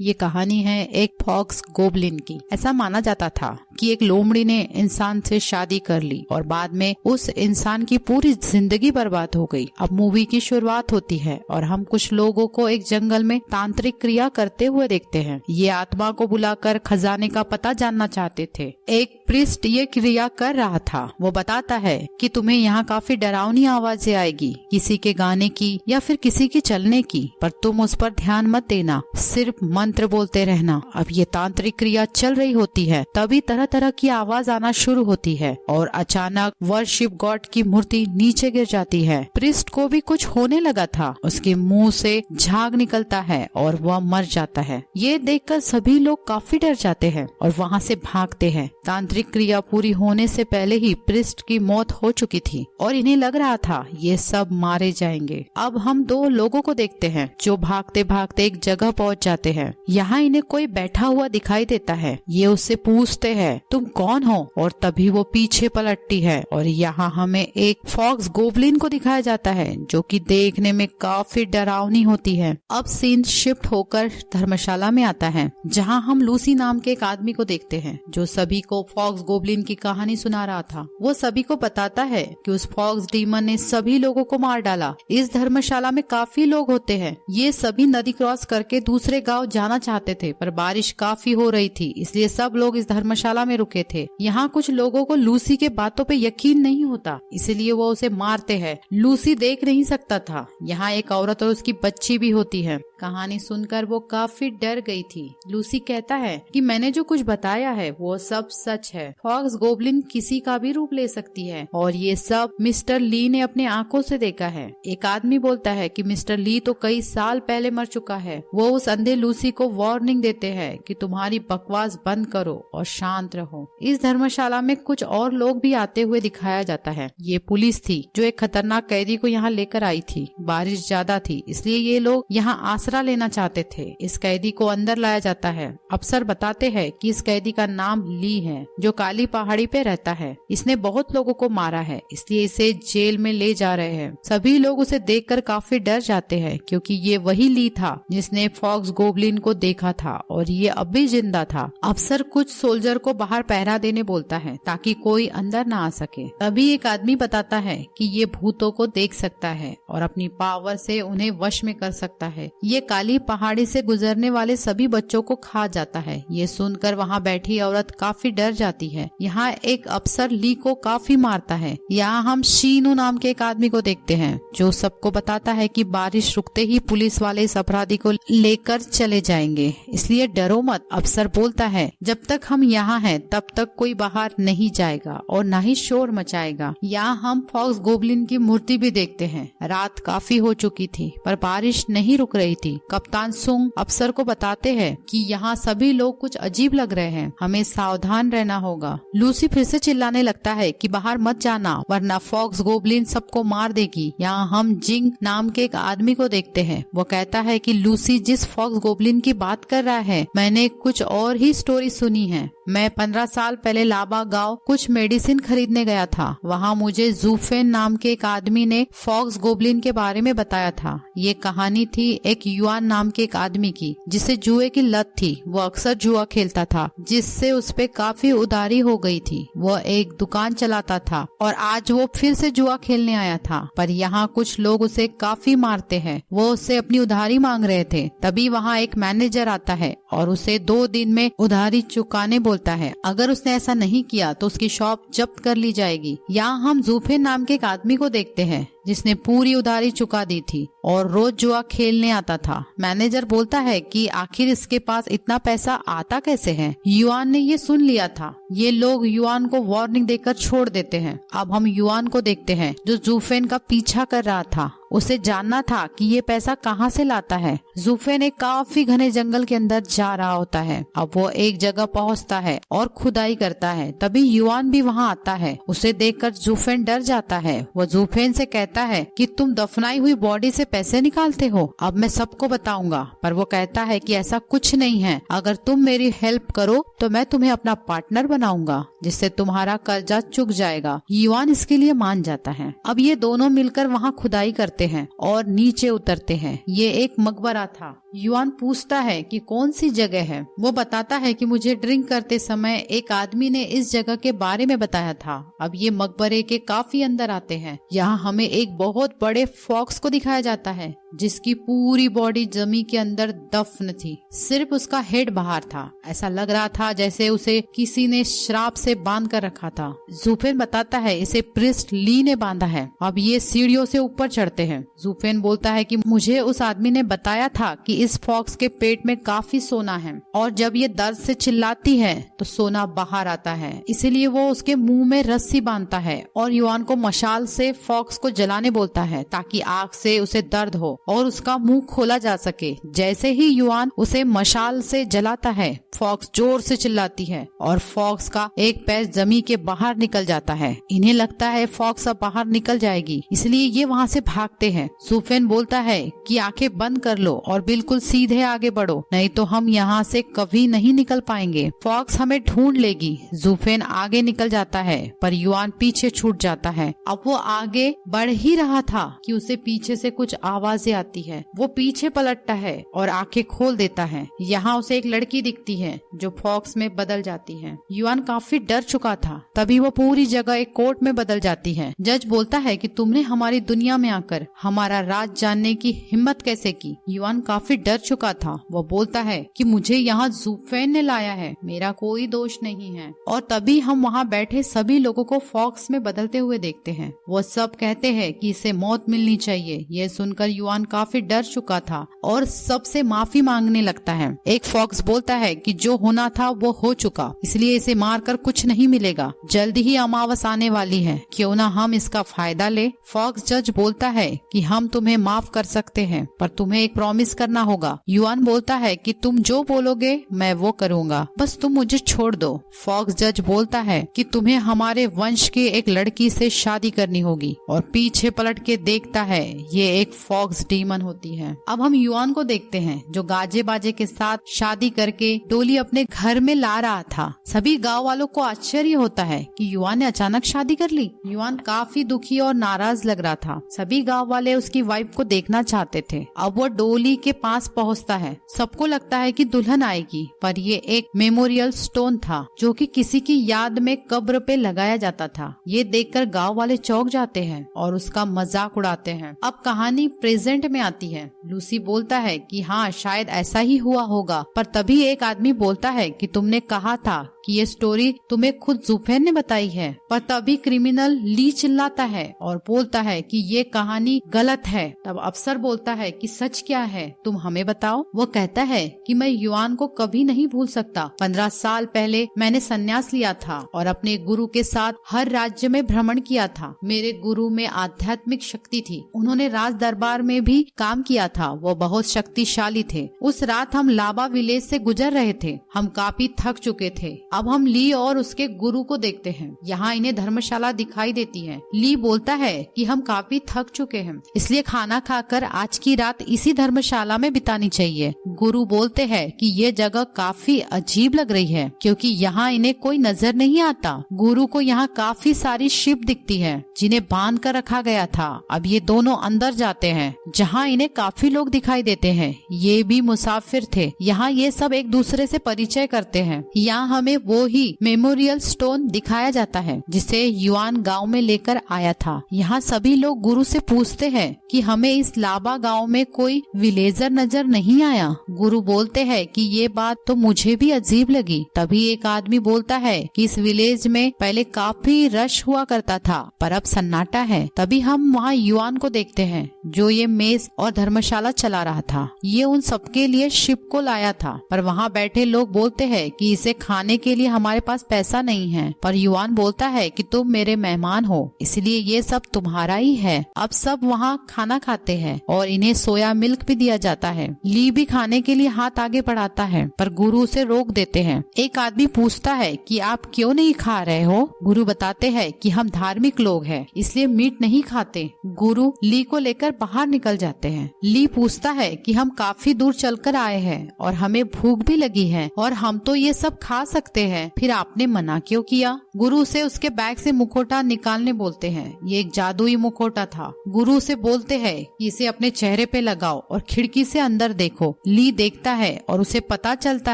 ये कहानी है एक फॉक्स गोब्लिन की। ऐसा माना जाता था कि एक लोमड़ी ने इंसान से शादी कर ली और बाद में उस इंसान की पूरी जिंदगी बर्बाद हो गई। अब मूवी की शुरुआत होती है और हम कुछ लोगों को एक जंगल में तांत्रिक क्रिया करते हुए देखते हैं। ये आत्मा को बुलाकर खजाने का पता जानना चाहते थे। एक प्रीस्ट ये क्रिया कर रहा था। वो बताता है कि तुम्हें यहाँ काफी डरावनी आवाजें आएगी, किसी के गाने की या फिर किसी की चलने की, पर तुम उस पर ध्यान मत देना, सिर्फ मंत्र बोलते रहना। अब ये तांत्रिक क्रिया चल रही होती है, तभी तरह तरह की आवाज आना शुरू होती है और अचानक वर्शिप गॉड की मूर्ति नीचे गिर जाती है। प्रीस्ट को भी कुछ होने लगा था, उसके मुंह से झाग निकलता है और वह मर जाता है। ये देखकर सभी लोग काफी डर जाते हैं और वहाँ से भागते हैं। तांत्रिक क्रिया पूरी होने से पहले ही प्रीस्ट की मौत हो चुकी थी और इन्हें लग रहा था ये सब मारे जाएंगे। अब हम दो लोगों को देखते हैं जो भागते भागते एक जगह पहुंच जाते हैं। यहाँ इन्हें कोई बैठा हुआ दिखाई देता है। ये उससे पूछते हैं तुम कौन हो, और तभी वो पीछे पलटती है और यहाँ हमें एक फॉक्स गोब्लिन को दिखाया जाता है जो कि देखने में काफी डरावनी होती है। अब सीन शिफ्ट होकर धर्मशाला में आता है जहाँ हम लूसी नाम के एक आदमी को देखते हैं जो सभी को फॉक्स गोब्लिन की कहानी सुना रहा था। वो सभी को बताता है कि उस फॉक्स डीमन ने सभी लोगों को मार डाला। इस धर्मशाला में काफी लोग होते हैं। ये सभी नदी क्रॉस करके दूसरे गांव जाना चाहते थे, पर बारिश काफी हो रही थी, इसलिए सब लोग इस धर्मशाला में रुके थे। यहाँ कुछ लोगों को लूसी के बातों पे यकीन नहीं होता, इसलिए वो उसे मारते हैं। लूसी देख नहीं सकता था। यहाँ एक औरत और उसकी बच्ची भी होती है। कहानी सुनकर वो काफी डर गई थी। लूसी कहता है कि मैंने जो कुछ बताया है वो सब सच है। फॉक्स गोब्लिन किसी का भी रूप ले सकती है और ये सब मिस्टर ली ने अपने आंखों से देखा है। एक आदमी बोलता है कि मिस्टर ली तो कई साल पहले मर चुका है। वो उस अंधे लूसी को वार्निंग देते हैं कि तुम्हारी बकवास बंद करो और शांत रहो। इस धर्मशाला में कुछ और लोग भी आते हुए दिखाया जाता है। ये पुलिस थी जो एक खतरनाक कैदी को यहाँ लेकर आई थी। बारिश ज्यादा थी, इसलिए ये लोग यहाँ आसरा लेना चाहते थे। इस कैदी को अंदर लाया जाता है। अफसर बताते हैं कि इस कैदी का नाम ली है जो काली पहाड़ी पे रहता है। इसने बहुत लोगों को मारा है, इसलिए इसे जेल में ले जा रहे हैं। सभी लोग उसे देखकर काफी डर जाते हैं क्योंकि ये वही ली था जिसने फॉक्स गोब्लिन को देखा था और ये अब भी जिंदा था। अफसर कुछ सोल्जर को बाहर पहरा देने बोलता है ताकि कोई अंदर ना आ सके। तभी एक आदमी बताता है कि ये भूतों को देख सकता है और अपनी पावर से उन्हें वश में कर सकता है। ये काली पहाड़ी से गुजरने वाले सभी बच्चों को खा जाता है। ये सुनकर वहाँ बैठी औरत काफी डर जाती है। यहाँ एक अफसर ली को काफी मारता है। यहाँ हम शीनू नाम के एक आदमी को देखते हैं जो सबको बताता है कि बारिश रुकते ही पुलिस वाले इस अपराधी को लेकर चले जाएंगे, इसलिए डरो मत। अफसर बोलता है जब तक हम यहाँ हैं तब तक कोई बाहर नहीं जाएगा और न ही शोर मचाएगा। यहाँ हम फॉक्स गोब्लिन की मूर्ति भी देखते हैं। रात काफी हो चुकी थी पर बारिश नहीं रुक रही थी। कप्तान सुंग अफसर को बताते हैं कि यहाँ सभी लोग कुछ अजीब लग रहे हैं, हमें सावधान रहना होगा। लूसी फिर से चिल्लाने लगता है कि बाहर मत जाना वरना फॉक्स गोब्लिन सबको मार देगी। यहाँ हम जिंग नाम के एक आदमी को देखते हैं। वो कहता है कि लूसी जिस फॉक्स गोब्लिन की बात कर रहा है मैंने कुछ और ही स्टोरी सुनी है। मैं 15 साल पहले लाबा गांव कुछ मेडिसिन खरीदने गया था। वहाँ मुझे जूफेन नाम के एक आदमी ने फॉक्स गोब्लिन के बारे में बताया था। ये कहानी थी एक युआन नाम के एक आदमी की जिसे जुए की लत थी। वो अक्सर जुआ खेलता था जिससे उस पे काफी उधारी हो गई थी। वो एक दुकान चलाता था और आज वो फिर से जुआ खेलने आया था, पर यहाँ कुछ लोग उसे काफी मारते हैं। वो उससे अपनी उधारी मांग रहे थे। तभी वहाँ एक मैनेजर आता है और उसे 2 दिन में उधारी चुकाने बोलता है। अगर उसने ऐसा नहीं किया तो उसकी शॉप जब्त कर ली जाएगी। यहाँ हम जूफेन नाम के एक आदमी को देखते हैं जिसने पूरी उधारी चुका दी थी और रोज जुआ खेलने आता था। मैनेजर बोलता है कि आखिर इसके पास इतना पैसा आता कैसे है। युआन ने ये सुन लिया था। ये लोग युआन को वार्निंग देकर छोड़ देते हैं। अब हम युआन को देखते हैं जो जूफेन का पीछा कर रहा था। उसे जानना था कि ये पैसा कहाँ से लाता है। जूफेन एक काफी घने जंगल के अंदर जा रहा होता है। अब वो एक जगह पहुँचता है और खुदाई करता है। तभी युआन भी वहाँ आता है। उसे देखकर जूफेन डर जाता है। वो जूफेन से कहता कहता है कि तुम दफनाई हुई बॉडी से पैसे निकालते हो, अब मैं सबको बताऊंगा। पर वो कहता है कि ऐसा कुछ नहीं है, अगर तुम मेरी हेल्प करो तो मैं तुम्हें अपना पार्टनर बनाऊंगा, जिससे तुम्हारा कर्जा चुक जाएगा। युआन इसके लिए मान जाता है। अब ये दोनों मिलकर वहाँ खुदाई करते हैं और नीचे उतरते हैं। ये एक मकबरा था। युआन पूछता है कि कौन सी जगह है। वो बताता है कि मुझे ड्रिंक करते समय एक आदमी ने इस जगह के बारे में बताया था। अब ये मकबरे के काफी अंदर आते हैं। यहाँ हमें एक बहुत बड़े फॉक्स को दिखाया जाता है, जिसकी पूरी बॉडी जमीन के अंदर दफन थी, सिर्फ उसका हेड बाहर था। ऐसा लग रहा था जैसे उसे किसी ने श्राप से बांध कर रखा था। जूफेन बताता है इसे प्रिस्ट ली ने बांधा है। अब ये सीढ़ियों से ऊपर चढ़ते हैं। जूफेन बोलता है कि मुझे उस आदमी ने बताया था कि इस फॉक्स के पेट में काफी सोना है और जब ये दर्द से चिल्लाती है तो सोना बाहर आता है, इसीलिए वो उसके मुंह में रस्सी बांधता है और युआन को मशाल से फॉक्स को जलाने बोलता है ताकि आग से उसे दर्द हो और उसका मुंह खोला जा सके। जैसे ही युआन उसे मशाल से जलाता है, फॉक्स जोर से चिल्लाती है और फॉक्स का एक पैर जमीन के बाहर निकल जाता है। इन्हें लगता है फॉक्स अब बाहर निकल जाएगी, इसलिए ये वहाँ से भागते हैं। जूफेन बोलता है कि आंखें बंद कर लो और बिल्कुल सीधे आगे बढ़ो, नहीं तो हम यहाँ से कभी नहीं निकल पाएंगे। फॉक्स हमें ढूंढ लेगी। जूफेन आगे निकल जाता है पर युआन पीछे छूट जाता है। अब वो आगे बढ़ ही रहा था कि उसे पीछे से कुछ आवाजें आती है। वो पीछे पलटता है और आंखें खोल देता है। यहाँ उसे एक लड़की दिखती है जो फॉक्स में बदल जाती है। युआन काफी डर चुका था। तभी वो पूरी जगह एक कोर्ट में बदल जाती है। जज बोलता है कि तुमने हमारी दुनिया में आकर हमारा राज जानने की हिम्मत कैसे की। युआन काफी डर चुका था। वो बोलता है कि मुझे यहाँ जूफेन ने लाया है, मेरा कोई दोष नहीं है। और तभी हम वहाँ बैठे सभी लोगों को फॉक्स में बदलते हुए देखते हैं। वो सब कहते हैं कि इसे मौत मिलनी चाहिए। ये सुनकर युआन काफी डर चुका था और सबसे माफी मांगने लगता है। एक फॉक्स बोलता है कि जो होना था वो हो चुका, इसलिए इसे मारकर कुछ नहीं मिलेगा। जल्दी ही अमावस आने वाली है, क्यों ना हम इसका फायदा ले। फॉक्स जज बोलता है कि हम तुम्हें माफ कर सकते हैं, पर तुम्हें एक प्रॉमिस करना होगा। युआन बोलता है कि तुम जो बोलोगे मैं वो करूँगा, बस तुम मुझे छोड़ दो। फॉक्स जज बोलता है कि तुम्हें हमारे वंश की एक लड़की से शादी करनी होगी और पीछे पलट के देखता है ये एक फॉक्स डीमन होती है। अब हम युआन को देखते हैं जो गाजे बाजे के साथ शादी करके डोली अपने घर में ला रहा था। सभी गांव वालों को आश्चर्य होता है कि युआन ने अचानक शादी कर ली। युआन काफी दुखी और नाराज लग रहा था। सभी गांव वाले उसकी वाइफ को देखना चाहते थे। अब वो डोली के पास पहुंचता है। सबको लगता है कि दुल्हन आएगी, पर ये एक मेमोरियल स्टोन था जो कि किसी की याद में कब्र पे लगाया जाता था। ये देखकर गांव वाले चौंक जाते हैं और उसका मजाक उड़ाते हैं। अब कहानी प्रेजेंट में आती है। लूसी बोलता है कि हाँ शायद ऐसा ही हुआ होगा, पर तभी एक आदमी बोलता है कि तुमने कहा था कि ये स्टोरी तुम्हें खुद जूफेन ने बताई है। पर तभी क्रिमिनल ली चिल्लाता है और बोलता है कि ये कहानी गलत है। तब अफसर बोलता है कि सच क्या है, तुम हमें बताओ। वो कहता है कि मैं युआन को कभी नहीं भूल सकता। 15 साल पहले मैंने संन्यास लिया था और अपने गुरु के साथ हर राज्य में भ्रमण किया था। मेरे गुरु में आध्यात्मिक शक्ति थी। उन्होंने राज दरबार में भी काम किया था। वो बहुत शक्तिशाली थे। उस रात हम लाबा विलेज से गुजर रहे थे। हम काफी थक चुके थे। अब हम ली और उसके गुरु को देखते हैं। यहाँ इन्हें धर्मशाला दिखाई देती है। ली बोलता है कि हम काफी थक चुके हैं, इसलिए खाना खाकर आज की रात इसी धर्मशाला में बितानी चाहिए। गुरु बोलते हैं कि ये जगह काफी अजीब लग रही है क्योंकि यहाँ इन्हें कोई नजर नहीं आता। गुरु को यहाँ काफी सारी शिप दिखती है जिन्हें बांध कर रखा गया था। अब ये दोनों अंदर जाते हैं जहाँ इन्हें काफी लोग दिखाई देते हैं। ये भी मुसाफिर थे। यहाँ ये सब एक दूसरे से परिचय करते हैं। यहाँ हमें वो ही मेमोरियल स्टोन दिखाया जाता है जिसे युआन गांव में लेकर आया था। यहाँ सभी लोग गुरु से पूछते हैं कि हमें इस लाबा गांव में कोई विलेजर नजर नहीं आया। गुरु बोलते हैं कि ये बात तो मुझे भी अजीब लगी। तभी एक आदमी बोलता है कि इस विलेज में पहले काफी रश हुआ करता था पर अब सन्नाटा है। तभी हम वहाँ युआन को देखते हैं जो ये मेज मेज और धर्मशाला चला रहा था। ये उन सबके लिए शिप को लाया था, पर वहाँ बैठे लोग बोलते हैं कि इसे खाने के लिए हमारे पास पैसा नहीं है। पर युआन बोलता है कि तुम मेरे मेहमान हो, इसलिए ये सब तुम्हारा ही है। अब सब वहाँ खाना खाते हैं और इन्हें सोया मिल्क भी दिया जाता है। ली भी खाने के लिए हाथ आगे बढ़ाता है, पर गुरु उसे रोक देते हैं। एक आदमी पूछता है कि आप क्यों नहीं खा रहे हो? गुरु बताते हैं कि हम धार्मिक लोग हैं, इसलिए मीट नहीं खाते। गुरु ली को लेकर बाहर निकल जाते हैं। ली पूछता है कि हम काफी दूर चलकर आए हैं और हमें भूख भी लगी है और हम तो ये सब खा सकते हैं, फिर आपने मना क्यों किया? गुरु उसे उसके बैग से मुखौटा निकालने बोलते हैं। ये एक जादुई मुखौटा था। गुरु उसे बोलते हैं कि इसे अपने चेहरे पे लगाओ और खिड़की से अंदर देखो। ली देखता है और उसे पता चलता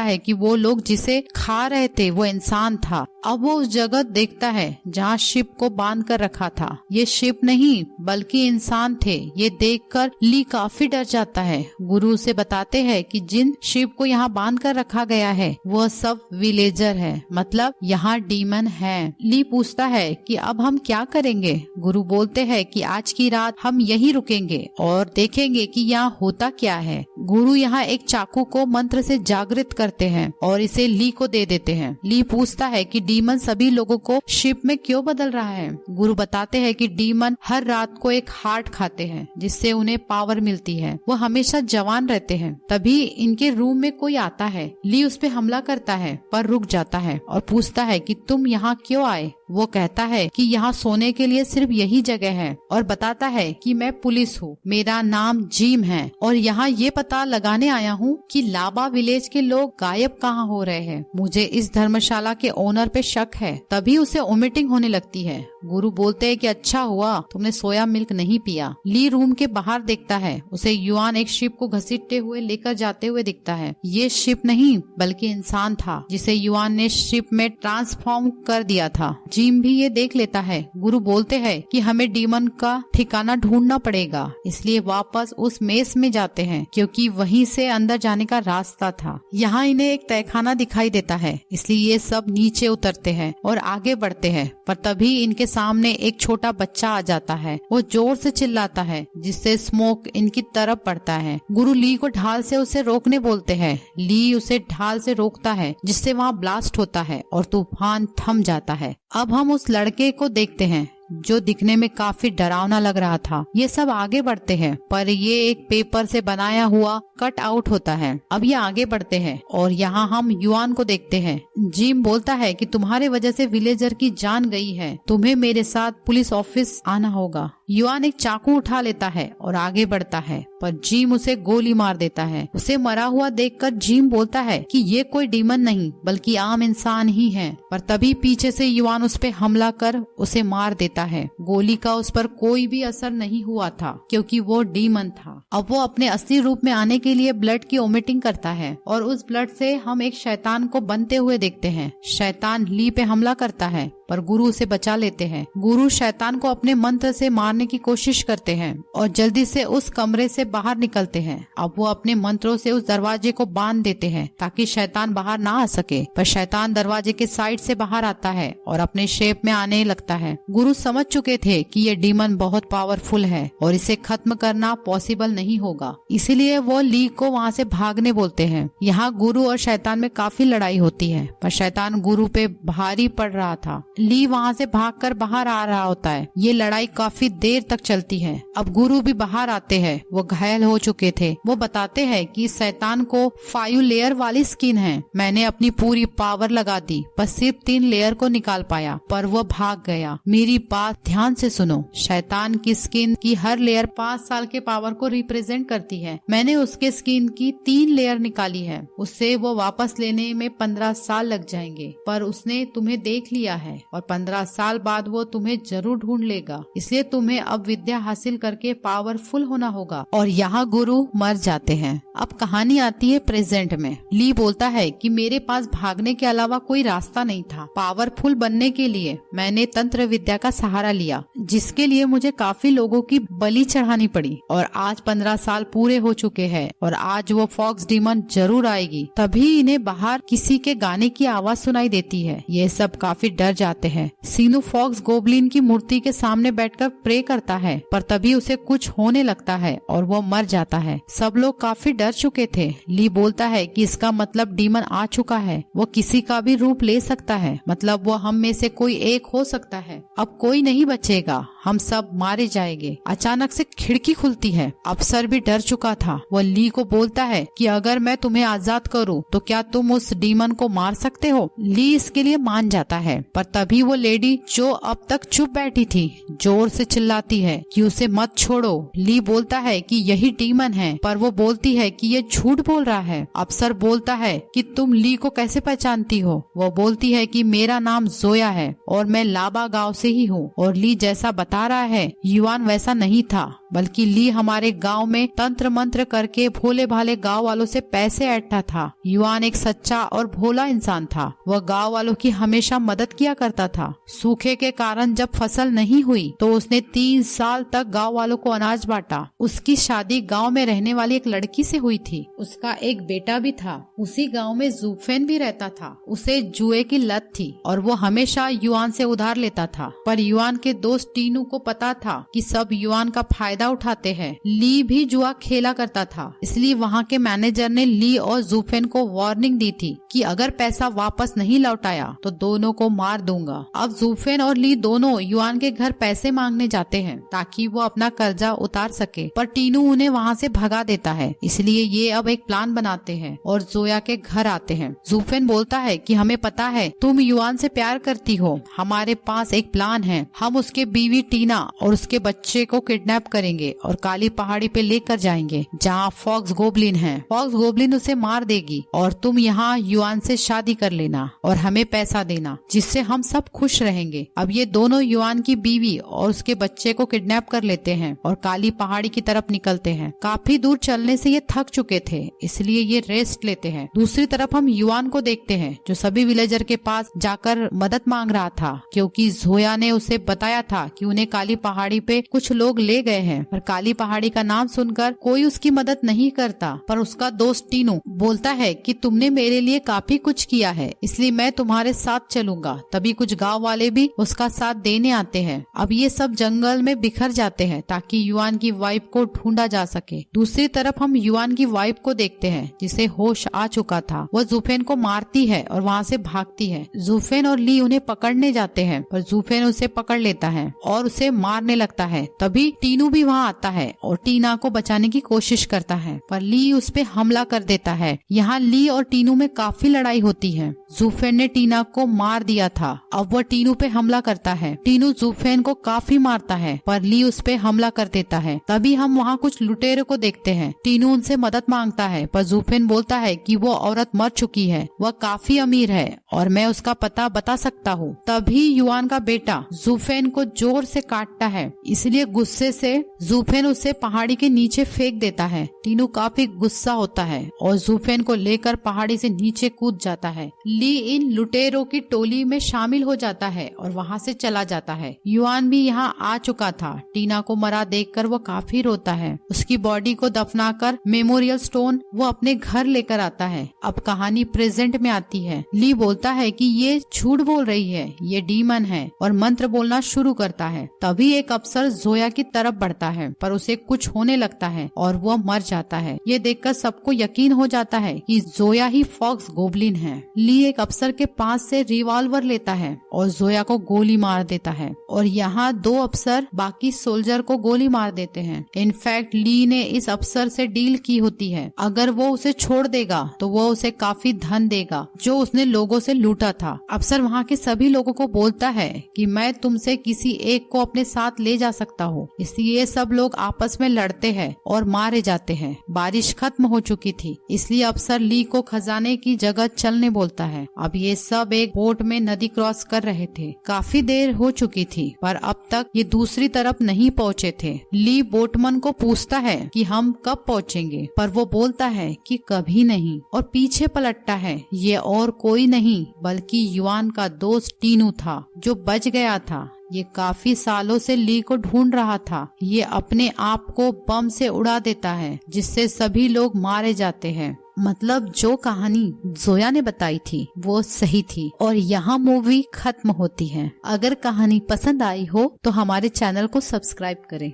है कि वो लोग जिसे खा रहे थे वो इंसान था। अब वो उस जगह देखता है जहाँ शिप को बांध कर रखा था। ये शिप नहीं बल्कि इंसान थे। ये देखकर ली काफी डर जाता है। गुरु उसे बताते हैं कि जिन शिप को यहाँ बांध कर रखा गया है वह सब विलेजर है, मतलब यहाँ डीमन है। ली पूछता है कि अब हम क्या करेंगे? गुरु बोलते हैं कि आज की रात हम यहीं रुकेंगे और देखेंगे कि यहाँ होता क्या है। गुरु यहाँ एक चाकू को मंत्र से जागृत करते हैं और इसे ली को दे देते हैं। ली पूछता है कि डीमन सभी लोगों को शिप में क्यों बदल रहा है? गुरु बताते हैं कि डीमन हर रात को एक हार्ट खाते हैं जिससे उन्हें पावर मिलती है। वो हमेशा जवान रहते हैं। तभी इनके रूम में कोई आता है। ली उस पे हमला करता है पर रुक जाता है और पूछता है कि तुम यहाँ क्यों आए? वो कहता है कि यहाँ सोने के लिए सिर्फ यही जगह है और बताता है कि मैं पुलिस हूँ, मेरा नाम जिम है और यहाँ ये पता लगाने आया हूँ कि लाबा विलेज के लोग गायब कहाँ हो रहे हैं। मुझे इस धर्मशाला के ओनर पे शक है। तभी उसे वोमिटिंग होने लगती है। गुरु बोलते हैं कि अच्छा हुआ तुमने सोया मिल्क नहीं पिया। ली रूम के बाहर देखता है। उसे युआन एक शिप को घसीटते हुए लेकर जाते हुए दिखता है। ये शिप नहीं बल्कि इंसान था जिसे युआन ने शिप में ट्रांसफॉर्म कर दिया था। जिम भी ये देख लेता है। गुरु बोलते हैं कि हमें डीमन का ठिकाना ढूंढना पड़ेगा, इसलिए वापस उस मेस में जाते हैं क्योंकि वहीं से अंदर जाने का रास्ता था। यहाँ इन्हें एक तहखाना दिखाई देता है, इसलिए ये सब नीचे उतरते हैं और आगे बढ़ते हैं। पर तभी इनके सामने एक छोटा बच्चा आ जाता है। वो जोर से चिल्लाता है जिससे स्मोक इनकी तरफ पड़ता है। गुरु ली को ढाल से उसे रोकने बोलते हैं। ली उसे ढाल से रोकता है जिससे वहाँ ब्लास्ट होता है और तूफान थम जाता है। अब हम उस लड़के को देखते हैं जो दिखने में काफी डरावना लग रहा था। ये सब आगे बढ़ते हैं पर ये एक पेपर से बनाया हुआ कट आउट होता है। अब ये आगे बढ़ते हैं और यहाँ हम युआन को देखते हैं। जिम बोलता है कि तुम्हारे वजह से विलेजर की जान गई है, तुम्हें मेरे साथ पुलिस ऑफिस आना होगा। युआन एक चाकू उठा लेता है और आगे बढ़ता है पर जिम उसे गोली मार देता है। उसे मरा हुआ देखकर जिम बोलता है कि ये कोई डीमन नहीं बल्कि आम इंसान ही है। पर तभी पीछे से युआन उस पे हमला कर उसे मार देता है। गोली का उस पर कोई भी असर नहीं हुआ था क्योंकि वो डीमन था। अब वो अपने असली रूप में आने के लिए ब्लड की वोमिटिंग करता है और उस ब्लड से हम एक शैतान को बनते हुए देखते हैं। शैतान ली पे हमला करता है पर गुरु उसे बचा लेते हैं। गुरु शैतान को अपने मंत्र से मारने की कोशिश करते हैं और जल्दी से उस कमरे से बाहर निकलते हैं। अब वो अपने मंत्रों से उस दरवाजे को बांध देते हैं ताकि शैतान बाहर ना आ सके। पर शैतान दरवाजे के साइड से बाहर आता है और अपने शेप में आने लगता है। गुरु समझ चुके थे कि ये डीमन बहुत पावरफुल है और इसे खत्म करना पॉसिबल नहीं होगा, इसीलिए वो ली को वहाँ से भागने बोलते हैं। यहाँ गुरु और शैतान में काफी लड़ाई होती है पर शैतान गुरु पे भारी पड़ रहा था। ली वहाँ से भागकर बाहर आ रहा होता है। ये लड़ाई काफी देर तक चलती है। अब गुरु भी बाहर आते हैं। वो घायल हो चुके थे। वो बताते हैं कि शैतान को 5 लेयर वाली स्किन है। मैंने अपनी पूरी पावर लगा दी पर सिर्फ 3 लेयर को निकाल पाया, पर वो भाग गया। मेरी बात ध्यान से सुनो। शैतान की स्किन की हर लेयर 5 साल के पावर को रिप्रेजेंट करती है। मैंने उसके स्किन की 3 लेयर निकाली है। उससे वो वापस लेने में 15 साल लग जाएंगे, पर उसने तुम्हें देख लिया है और 15 साल बाद वो तुम्हें जरूर ढूंढ लेगा। इसलिए तुम्हें अब विद्या हासिल करके पावरफुल होना होगा। और यहाँ गुरु मर जाते हैं। अब कहानी आती है प्रेजेंट में। ली बोलता है कि मेरे पास भागने के अलावा कोई रास्ता नहीं था। पावरफुल बनने के लिए मैंने तंत्र विद्या का सहारा लिया, जिसके लिए मुझे काफी लोगों की बलि चढ़ानी पड़ी। और आज 15 साल पूरे हो चुके हैं और आज वो फॉक्स डीमन जरूर आएगी। तभी इन्हें बाहर किसी के गाने की आवाज सुनाई देती है। ये सब काफी डर जाते जाते हैं। सीनू फॉक्स गोबलिन की मूर्ति के सामने बैठकर प्रे करता है, पर तभी उसे कुछ होने लगता है और वो मर जाता है। सब लोग काफी डर चुके थे। ली बोलता है कि इसका मतलब डीमन आ चुका है, वो किसी का भी रूप ले सकता है, मतलब वो हम में से कोई एक हो सकता है। अब कोई नहीं बचेगा, हम सब मारे जाएंगे। अचानक से खिड़की खुलती है। अफसर भी डर चुका था। वो ली को बोलता है कि अगर मैं तुम्हें आजाद करूं तो क्या तुम उस डीमन को मार सकते हो। ली इसके लिए मान जाता है, पर तभी वो लेडी जो अब तक चुप बैठी थी जोर से चिल्लाती है कि उसे मत छोड़ो। ली बोलता है कि यही डीमन है, पर वो बोलती है कि ये झूठ बोल रहा है। अफसर बोलता है कि तुम ली को कैसे पहचानती हो। वो बोलती है कि मेरा नाम जोया है और मैं लाबा गांव से ही हूँ। और ली जैसा बता रहा है युआन वैसा नहीं था, बल्कि ली हमारे गांव में तंत्र मंत्र करके भोले भाले गांव वालों से पैसे ऐंठता था। युआन एक सच्चा और भोला इंसान था। वह गांव वालों की हमेशा मदद किया करता था। सूखे के कारण जब फसल नहीं हुई तो उसने 3 साल तक गांव वालों को अनाज बांटा। उसकी शादी गांव में रहने वाली एक लड़की से हुई थी। उसका एक बेटा भी था। उसी गांव में जूफेन भी रहता था। उसे जुए की लत थी और वो हमेशा युआन से उधार लेता था, पर युआन के दोस्त टीनू को पता था कि सब युआन का फायदा उठाते हैं। ली भी जुआ खेला करता था, इसलिए वहाँ के मैनेजर ने ली और जूफेन को वार्निंग दी थी कि अगर पैसा वापस नहीं लौटाया तो दोनों को मार दूंगा। अब जूफेन और ली दोनों युआन के घर पैसे मांगने जाते हैं ताकि वो अपना कर्जा उतार सके, पर टीनू उन्हें वहाँ से भगा देता है। इसलिए ये अब एक प्लान बनाते हैं और जोया के घर आते हैं। जूफेन बोलता है कि हमें पता है तुम युआन से प्यार करती हो, हमारे पास एक प्लान है। हम उसके बीवी टीना और उसके बच्चे को किडनैप करेंगे और काली पहाड़ी पे लेकर जाएंगे जहाँ फॉक्स गोबलिन है। फॉक्स गोबलिन उसे मार देगी और तुम यहाँ युआन से शादी कर लेना और हमें पैसा देना, जिससे हम सब खुश रहेंगे। अब ये दोनों युआन की बीवी और उसके बच्चे को किडनैप कर लेते हैं और काली पहाड़ी की तरफ निकलते हैं। काफी दूर चलने से ये थक चुके थे, इसलिए ये रेस्ट लेते हैं। दूसरी तरफ हम युआन को देखते हैं जो सभी विलेजर के पास जाकर मदद मांग रहा था, क्योंकि जोया ने उसे बताया था कि उन्हें काली पहाड़ी पे कुछ लोग ले गए हैं। पर काली पहाड़ी का नाम सुनकर कोई उसकी मदद नहीं करता, पर उसका दोस्त टीनू बोलता है कि तुमने मेरे लिए काफी कुछ किया है, इसलिए मैं तुम्हारे साथ चलूंगा। तभी कुछ गांव वाले भी उसका साथ देने आते हैं। अब ये सब जंगल में बिखर जाते हैं ताकि युआन की वाइफ को ढूंढा जा सके। दूसरी तरफ हम युआन की वाइफ को देखते हैं जिसे होश आ चुका था। वह जूफेन को मारती है और वहाँ से भागती है। जूफेन और ली उन्हें पकड़ने जाते हैं, पर जूफेन उसे पकड़ लेता है और उसे मारने लगता है। तभी टीनू भी वहाँ आता है और टीना को बचाने की कोशिश करता है, पर ली उस पे हमला कर देता है। यहाँ ली और टीनू में काफी लड़ाई होती है। जूफेन ने टीना को मार दिया था, अब वह टीनू पे हमला करता है। टीनू जूफेन को काफी मारता है, पर ली उस पे हमला कर देता है। तभी हम वहाँ कुछ लुटेरों को देखते हैं। टीनू उनसे मदद मांगता है, पर जूफेन बोलता है कि वो औरत मर चुकी है, वह काफी अमीर है और मैं उसका पता बता सकता हूँ। तभी युआन का बेटा जूफेन को जोर से काटता है, इसलिए गुस्से से जूफेन उसे पहाड़ी के नीचे फेंक देता है। टीनू काफी गुस्सा होता है और जूफेन को लेकर पहाड़ी से नीचे कूद जाता है। ली इन लुटेरों की टोली में शामिल हो जाता है और वहाँ से चला जाता है। युआन भी यहाँ आ चुका था। टीना को मरा देखकर वो काफी रोता है। उसकी बॉडी को दफनाकर मेमोरियल स्टोन वो अपने घर लेकर आता है। अब कहानी प्रेजेंट में आती है। ली बोलता है कि ये झूठ बोल रही है, ये डीमन है, और मंत्र बोलना शुरू करता है। तभी एक अफसर जोया की तरफ बढ़ता है, पर उसे कुछ होने लगता है और वो मर जाता है। ये देखकर सबको यकीन हो जाता है कि जोया ही फॉक्स गोबलिन है। ली एक अफसर के पास से रिवॉल्वर लेता है और जोया को गोली मार देता है, और यहाँ 2 अफसर बाकी सोल्जर को गोली मार देते हैं। इनफैक्ट ली ने इस अफसर से डील की होती है, अगर वो उसे छोड़ देगा तो वो उसे काफी धन देगा जो उसने लोगों से लूटा था। अफसर वहाँ के सभी लोगों को बोलता है कि मैं तुमसे किसी एक को अपने साथ ले जा सकता हूँ। इसलिए सब लोग आपस में लड़ते हैं और मारे जाते हैं। बारिश खत्म हो चुकी थी, इसलिए अफसर ली को खजाने की जगह चलने बोलता है। अब ये सब एक बोट में नदी क्रॉस कर रहे थे। काफी देर हो चुकी थी, पर अब तक ये दूसरी तरफ नहीं पहुँचे थे। ली बोटमन को पूछता है कि हम कब पहुँचेंगे, पर वो बोलता है कि कभी नहीं, और पीछे पलटता है। ये और कोई नहीं बल्कि युआन का दोस्त टीनू था जो बच गया था। ये काफी सालों से ली को ढूंढ रहा था। ये अपने आप को बम से उड़ा देता है जिससे सभी लोग मारे जाते हैं। मतलब जो कहानी जोया ने बताई थी वो सही थी और यहाँ मूवी खत्म होती है। अगर कहानी पसंद आई हो तो हमारे चैनल को सब्सक्राइब करें।